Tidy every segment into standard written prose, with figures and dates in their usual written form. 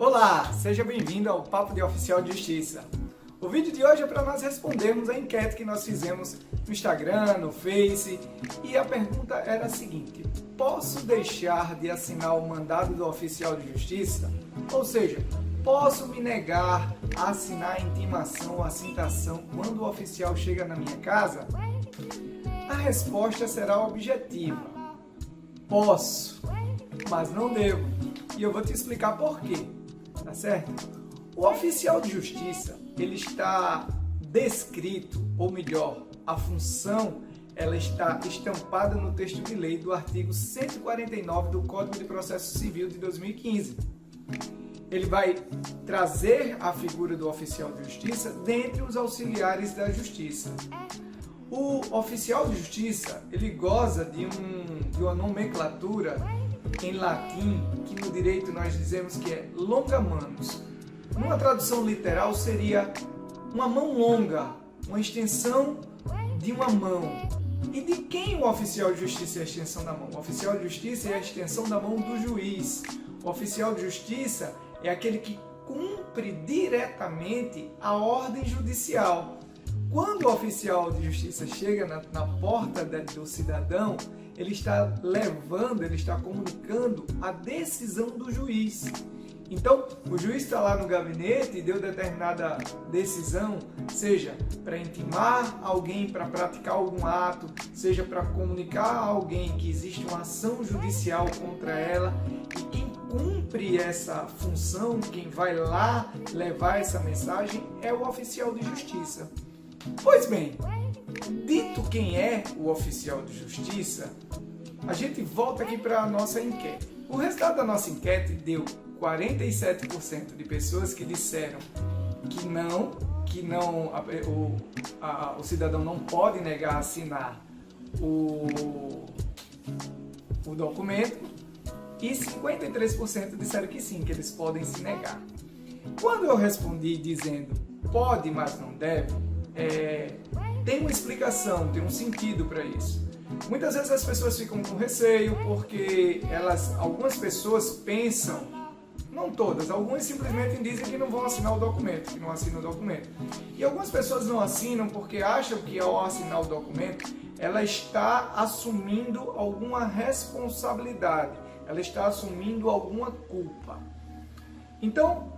Olá, seja bem-vindo ao Papo de Oficial de Justiça. O vídeo de hoje é para nós respondermos a enquete que nós fizemos no Instagram, no Face, e a pergunta era a seguinte: posso deixar de assinar o mandado do oficial de justiça? Ou seja, posso me negar a assinar a intimação ou a citação quando o oficial chega na minha casa? A resposta será objetiva: posso, mas não devo. E eu vou te explicar por quê, tá certo? O oficial de justiça, ele está descrito, ou melhor, a função, ela está estampada no texto de lei do artigo 149 do Código de Processo Civil de 2015. Ele vai trazer a figura do oficial de justiça dentre os auxiliares da justiça. O oficial de justiça, ele goza de uma nomenclatura em latim, que no direito nós dizemos que é longa manus. Numa tradução literal seria uma mão longa, uma extensão de uma mão. E de quem o oficial de justiça é a extensão da mão? O oficial de justiça é a extensão da mão do juiz. O oficial de justiça é aquele que cumpre diretamente a ordem judicial. Quando o oficial de justiça chega na porta do cidadão, ele está levando, ele está comunicando a decisão do juiz. Então, o juiz está lá no gabinete e deu determinada decisão, seja para intimar alguém para praticar algum ato, seja para comunicar a alguém que existe uma ação judicial contra ela, e quem cumpre essa função, quem vai lá levar essa mensagem, é o oficial de justiça. Pois bem, dito quem é o oficial de justiça, a gente volta aqui para a nossa enquete. O resultado da nossa enquete deu 47% de pessoas que disseram o cidadão não pode negar a assinar o documento, e 53% disseram que sim, que eles podem se negar. Quando eu respondi dizendo pode, mas não deve, tem uma explicação, tem um sentido para isso. Muitas vezes as pessoas ficam com receio porque algumas pessoas pensam, não todas, algumas simplesmente dizem que não vão assinar o documento, que não assinam o documento. E algumas pessoas não assinam porque acham que ao assinar o documento, ela está assumindo alguma responsabilidade, ela está assumindo alguma culpa. Então,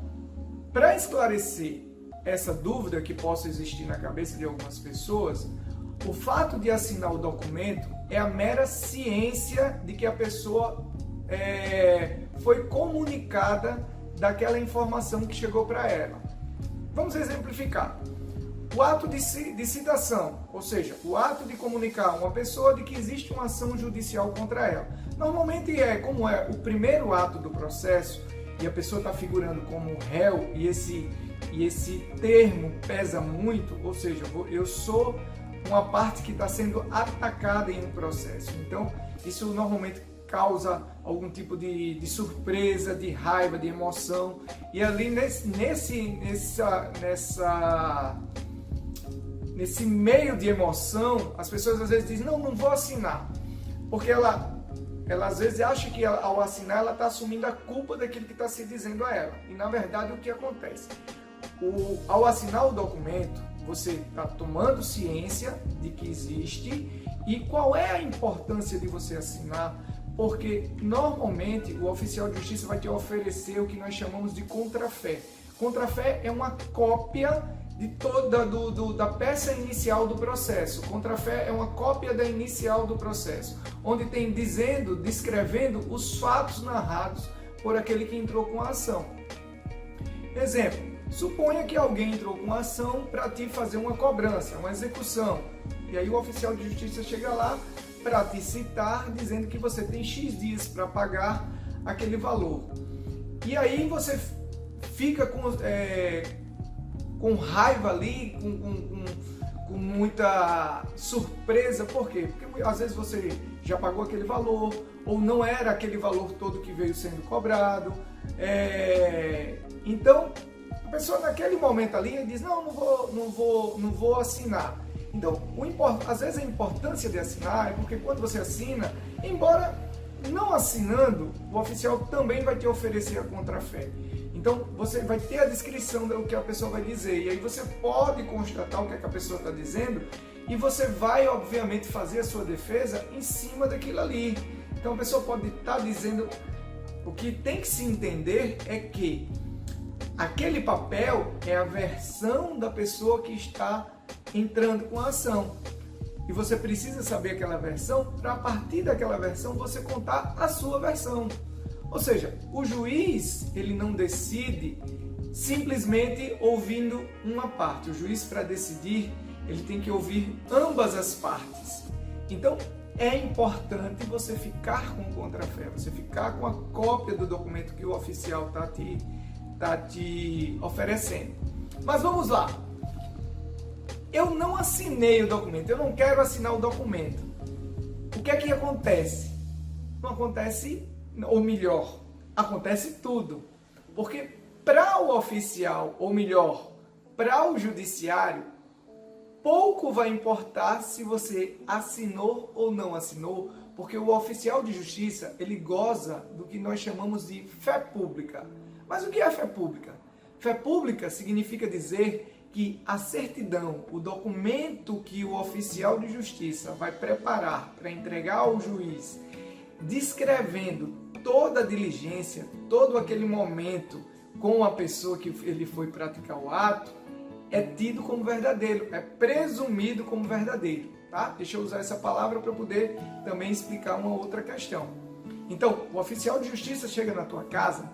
para esclarecer essa dúvida que possa existir na cabeça de algumas pessoas, o fato de assinar o documento é a mera ciência de que a pessoa foi comunicada daquela informação que chegou para ela. Vamos exemplificar. O ato de citação, ou seja, o ato de comunicar a uma pessoa de que existe uma ação judicial contra ela. Normalmente como é o primeiro ato do processo e a pessoa está figurando como réu e esse termo pesa muito, ou seja, eu sou uma parte que está sendo atacada em um processo. Então, isso normalmente causa algum tipo de surpresa, de raiva, de emoção. E ali nesse meio de emoção, as pessoas às vezes dizem, não vou assinar. Porque ela às vezes acha que ao assinar ela está assumindo a culpa daquilo que está se dizendo a ela. E na verdade o que acontece? Ao assinar o documento, você está tomando ciência de que existe. E qual é a importância de você assinar? Porque normalmente o oficial de justiça vai te oferecer o que nós chamamos de contrafé. Contrafé é uma cópia de da peça inicial do processo. Contrafé é uma cópia da inicial do processo, onde tem descrevendo os fatos narrados por aquele que entrou com a ação. Exemplo, suponha que alguém entrou com uma ação para te fazer uma cobrança, uma execução. E aí o oficial de justiça chega lá para te citar, dizendo que você tem X dias para pagar aquele valor. E aí você fica com raiva ali, com muita surpresa. Por quê? Porque às vezes você já pagou aquele valor, ou não era aquele valor todo que veio sendo cobrado. Então, a pessoa naquele momento ali diz, não vou assinar. Então, às vezes a importância de assinar é porque quando você assina, embora não assinando, o oficial também vai te oferecer a contrafé. Então, você vai ter a descrição do que a pessoa vai dizer, e aí você pode constatar o que a pessoa está dizendo, e você vai, obviamente, fazer a sua defesa em cima daquilo ali. Então, a pessoa pode estar dizendo... O que tem que se entender é que aquele papel é a versão da pessoa que está entrando com a ação. E você precisa saber aquela versão para, a partir daquela versão, você contar a sua versão. Ou seja, o juiz, ele não decide simplesmente ouvindo uma parte. O juiz, para decidir, ele tem que ouvir ambas as partes. Então, é importante você ficar com o contrafé, você ficar com a cópia do documento que o oficial está te oferecendo. Mas vamos lá. Eu não assinei o documento, eu não quero assinar o documento. O que é que acontece? Não acontece, ou melhor, acontece tudo. Porque para o oficial, ou melhor, para o judiciário, pouco vai importar se você assinou ou não assinou, porque o oficial de justiça, ele goza do que nós chamamos de fé pública. Mas o que é fé pública? Fé pública significa dizer que a certidão, o documento que o oficial de justiça vai preparar para entregar ao juiz, descrevendo toda a diligência, todo aquele momento com a pessoa que ele foi praticar o ato, é tido como verdadeiro, é presumido como verdadeiro, tá? Deixa eu usar essa palavra para poder também explicar uma outra questão. Então, o oficial de justiça chega na tua casa,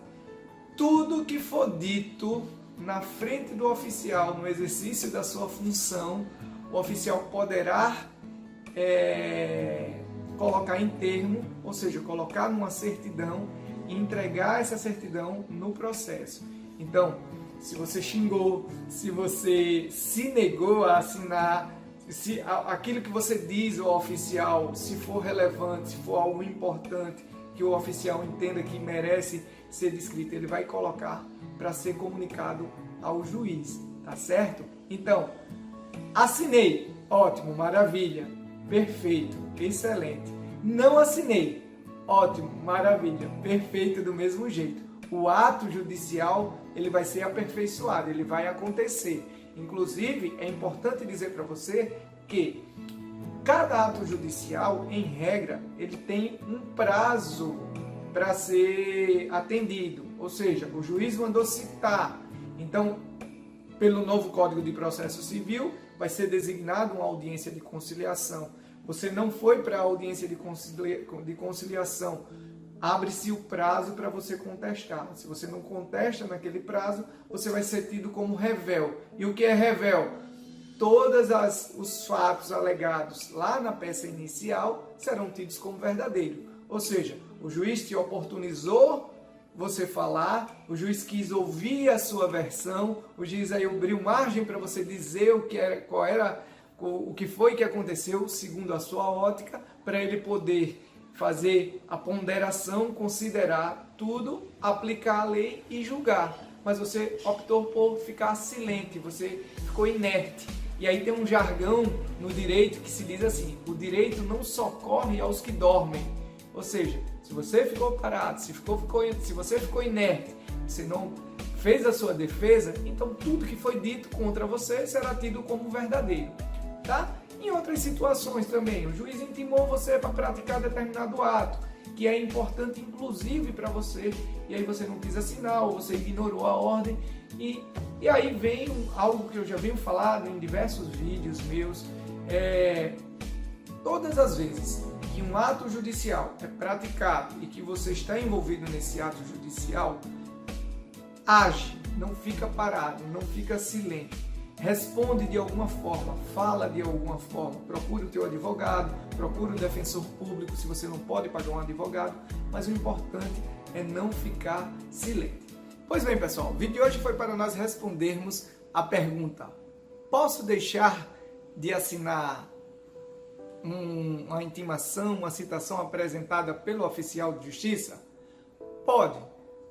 tudo que for dito na frente do oficial, no exercício da sua função, o oficial poderá colocar em termo, ou seja, colocar numa certidão e entregar essa certidão no processo. Então, se você xingou, se você se negou a assinar, se aquilo que você diz ao oficial, se for relevante, se for algo importante, que o oficial entenda que merece ser descrito, ele vai colocar para ser comunicado ao juiz, tá certo? Então, assinei, ótimo, maravilha, perfeito, excelente. Não assinei, ótimo, maravilha, perfeito do mesmo jeito. O ato judicial, ele vai ser aperfeiçoado, ele vai acontecer. Inclusive, é importante dizer para você que cada ato judicial, em regra, ele tem um prazo para ser atendido. Ou seja, o juiz mandou citar. Então, pelo novo Código de Processo Civil, vai ser designada uma audiência de conciliação. Você não foi para a audiência de conciliação, abre-se o prazo para você contestar. Se você não contesta naquele prazo, você vai ser tido como revel. E o que é revel? Todos os fatos alegados lá na peça inicial serão tidos como verdadeiro. Ou seja, o juiz te oportunizou você falar, o juiz quis ouvir a sua versão, o juiz aí abriu margem para você dizer o que foi que aconteceu segundo a sua ótica, para ele poder fazer a ponderação, considerar tudo, aplicar a lei e julgar. Mas você optou por ficar silente, você ficou inerte. E aí tem um jargão no direito que se diz assim: o direito não socorre aos que dormem. Ou seja, se você ficou parado, se você ficou inerte, você não fez a sua defesa, então tudo que foi dito contra você será tido como verdadeiro, tá? Em outras situações também, o juiz intimou você para praticar determinado ato, que é importante inclusive para você, e aí você não quis assinar, ou você ignorou a ordem, e aí vem algo que eu já venho falado em diversos vídeos meus, todas as vezes que um ato judicial é praticado e que você está envolvido nesse ato judicial, age, não fica parado, não fica silente. Responde de alguma forma, fala de alguma forma, procure o teu advogado, procure um defensor público se você não pode pagar um advogado, mas o importante é não ficar silente. Pois bem, pessoal, o vídeo de hoje foi para nós respondermos a pergunta: posso deixar de assinar uma intimação, uma citação apresentada pelo oficial de justiça? Pode,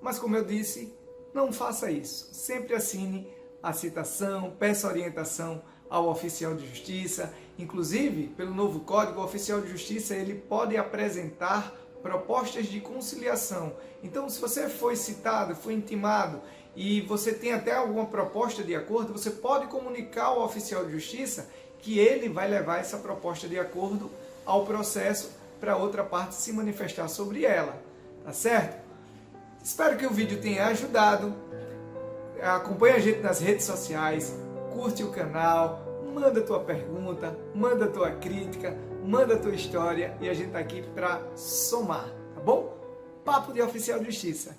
mas como eu disse, não faça isso. Sempre assine a citação, peça orientação ao oficial de justiça. Inclusive, pelo novo código, o oficial de justiça ele pode apresentar propostas de conciliação. Então, se você foi citado, foi intimado e você tem até alguma proposta de acordo, você pode comunicar ao oficial de justiça que ele vai levar essa proposta de acordo ao processo para outra parte se manifestar sobre ela, tá certo? Espero que o vídeo tenha ajudado. Acompanhe a gente nas redes sociais, curte o canal, manda tua pergunta, manda tua crítica, manda tua história e a gente tá aqui para somar, tá bom? Papo de Oficial de Justiça.